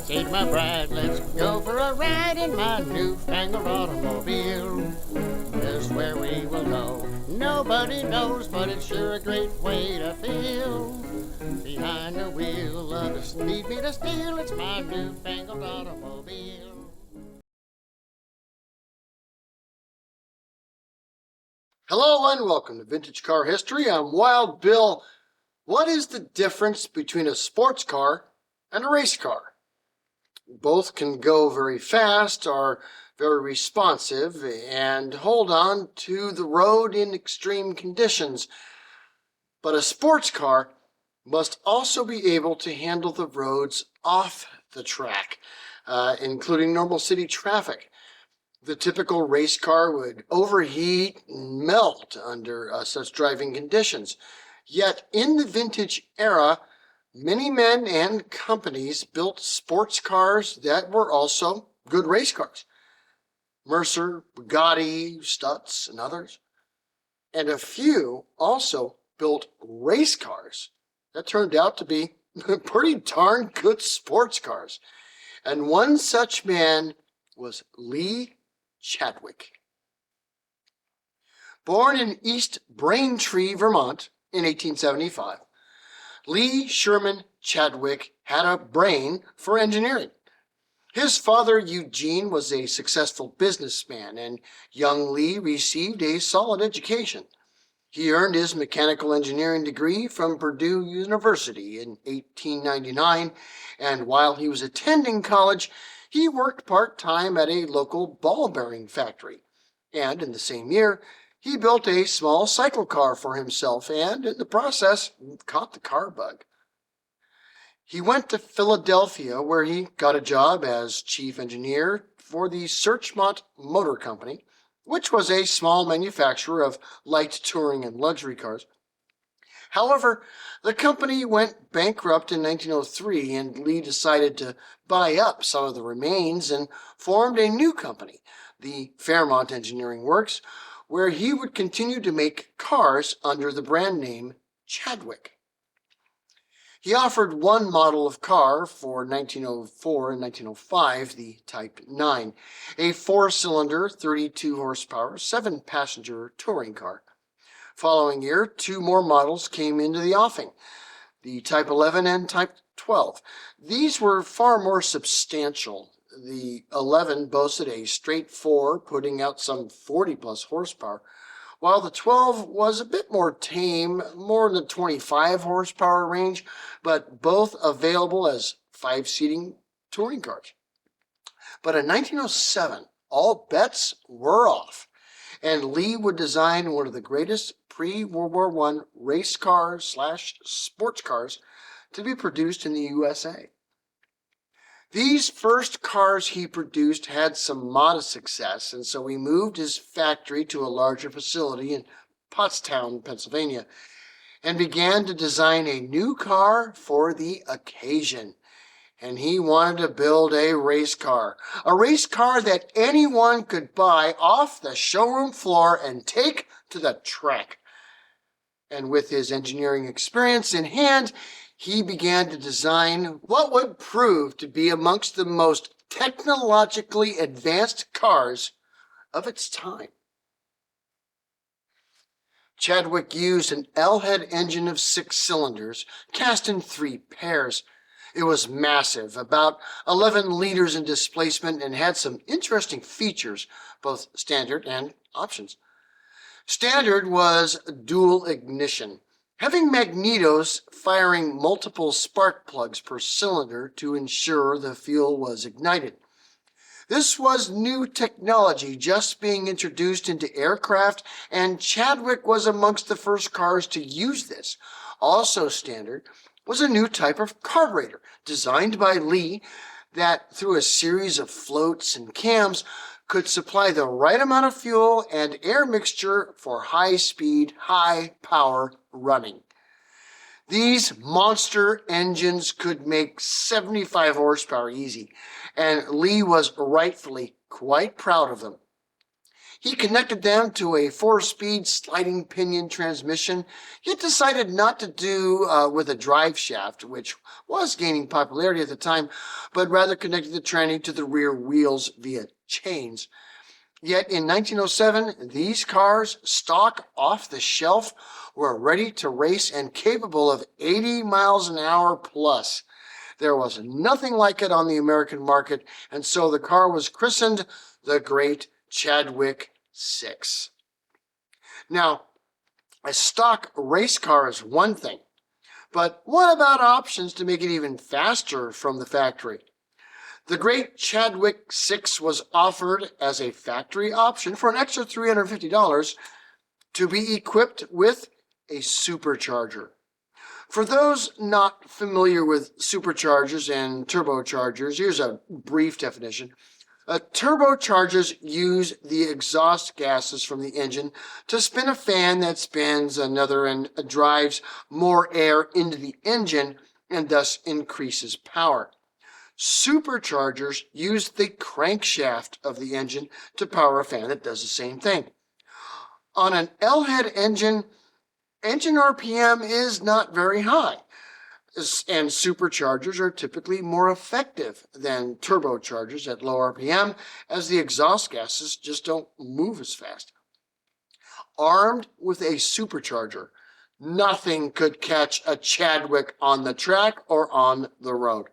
say to my bride, let's go for a ride in my newfangled automobile. Just where we will go, nobody knows, but it's sure a great way to feel. Behind the wheel of the speed meter steel, it's my newfangled automobile. Hello and welcome to Vintage Car History. I'm Wild Bill. What is the difference between a sports car and a race car? Both can go very fast, are very responsive, and hold on to the road in extreme conditions. But a sports car must also be able to handle the roads off the track, including normal city traffic. The typical race car would overheat and melt under such driving conditions. Yet in the vintage era, many men and companies built sports cars that were also good race cars. Mercer, Bugatti, Stutz, and others. And a few also built race cars that turned out to be pretty darn good sports cars. And one such man was Great Chadwick. Born in East Braintree, Vermont in 1875, Lee Sherman Chadwick had a brain for engineering. His father, Eugene, was a successful businessman, and young Lee received a solid education. He earned his mechanical engineering degree from Purdue University in 1899, and while he was attending college, he worked part-time at a local ball bearing factory. And in the same year, he built a small cycle car for himself and, in the process, caught the car bug. He went to Philadelphia, where he got a job as chief engineer for the Searchmont Motor Company, which was a small manufacturer of light touring and luxury cars. However, the company went bankrupt in 1903, and Lee decided to buy up some of the remains and formed a new company, the Fairmont Engineering Works, where he would continue to make cars under the brand name Chadwick. He offered one model of car for 1904 and 1905, the Type 9, a four-cylinder, 32 horsepower, 7-passenger touring car. Following year, two more models came into the offing, the Type 11 and Type 12. These were far more substantial. The 11 boasted a straight 4, putting out some 40-plus horsepower, while the 12 was a bit more tame, more in the 25 horsepower range, but both available as 5-seating touring cars. But in 1907, all bets were off, and Lee would design one of the greatest pre-World War I race cars / sports cars to be produced in the USA. These first cars he produced had some modest success, and so he moved his factory to a larger facility in Pottstown, Pennsylvania, and began to design a new car for the occasion. And he wanted to build a race car that anyone could buy off the showroom floor and take to the track. And with his engineering experience in hand, he began to design what would prove to be amongst the most technologically advanced cars of its time. Chadwick used an L-head engine of 6 cylinders, cast in 3 pairs. It was massive, about 11 liters in displacement, and had some interesting features, both standard and options. Standard was dual ignition, having magnetos firing multiple spark plugs per cylinder to ensure the fuel was ignited. This was new technology just being introduced into aircraft, and Chadwick was amongst the first cars to use this. Also standard was a new type of carburetor designed by Lee that, through a series of floats and cams, could supply the right amount of fuel and air mixture for high-speed, high-power running. These monster engines could make 75 horsepower easy, and Lee was rightfully quite proud of them. He connected them to a 4-speed sliding pinion transmission, yet decided not to do with a drive shaft, which was gaining popularity at the time, but rather connected the tranny to the rear wheels via chains. Yet in 1907, these cars, stock off the shelf, were ready to race and capable of 80 miles an hour plus. There was nothing like it on the American market, and so the car was christened the Great Chadwick 6. Now, a stock race car is one thing, but what about options to make it even faster from the factory? The Great Chadwick 6 was offered as a factory option for an extra $350 to be equipped with a supercharger. For those not familiar with superchargers and turbochargers, here's a brief definition. Turbochargers use the exhaust gases from the engine to spin a fan that spins another and drives more air into the engine and thus increases power. Superchargers use the crankshaft of the engine to power a fan that does the same thing. On an L-head engine RPM is not very high, and superchargers are typically more effective than turbochargers at low RPM, as the exhaust gases just don't move as fast. Armed with a supercharger, nothing could catch a Chadwick on the track or on the road.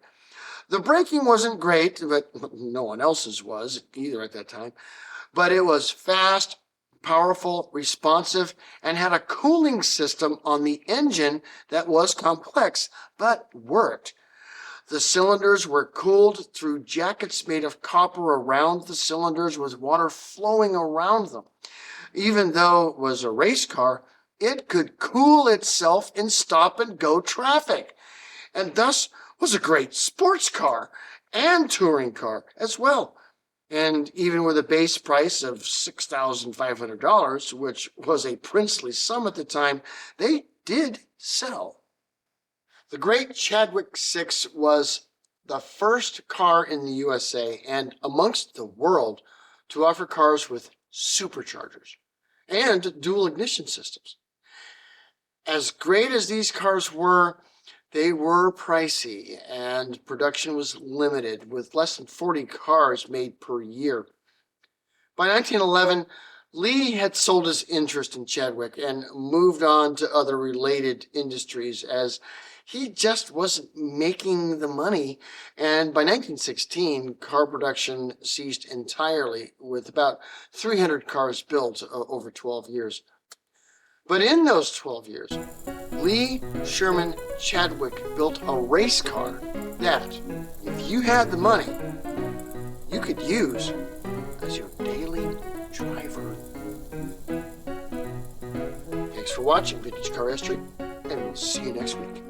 The braking wasn't great, but no one else's was either at that time, but it was fast, powerful, responsive, and had a cooling system on the engine that was complex, but worked. The cylinders were cooled through jackets made of copper around the cylinders with water flowing around them. Even though it was a race car, it could cool itself in stop-and-go traffic, and thus was a great sports car and touring car as well. And even with a base price of $6,500, which was a princely sum at the time, they did sell. The Great Chadwick 6 was the first car in the USA and amongst the world to offer cars with superchargers and dual ignition systems. As great as these cars were, they were pricey, and production was limited, with less than 40 cars made per year. By 1911, Lee had sold his interest in Chadwick and moved on to other related industries, as he just wasn't making the money, and by 1916, car production ceased entirely, with about 300 cars built over 12 years. But in those 12 years, Lee Sherman Chadwick built a race car that, if you had the money, you could use as your daily driver. Thanks for watching Vintage Car History, and we'll see you next week.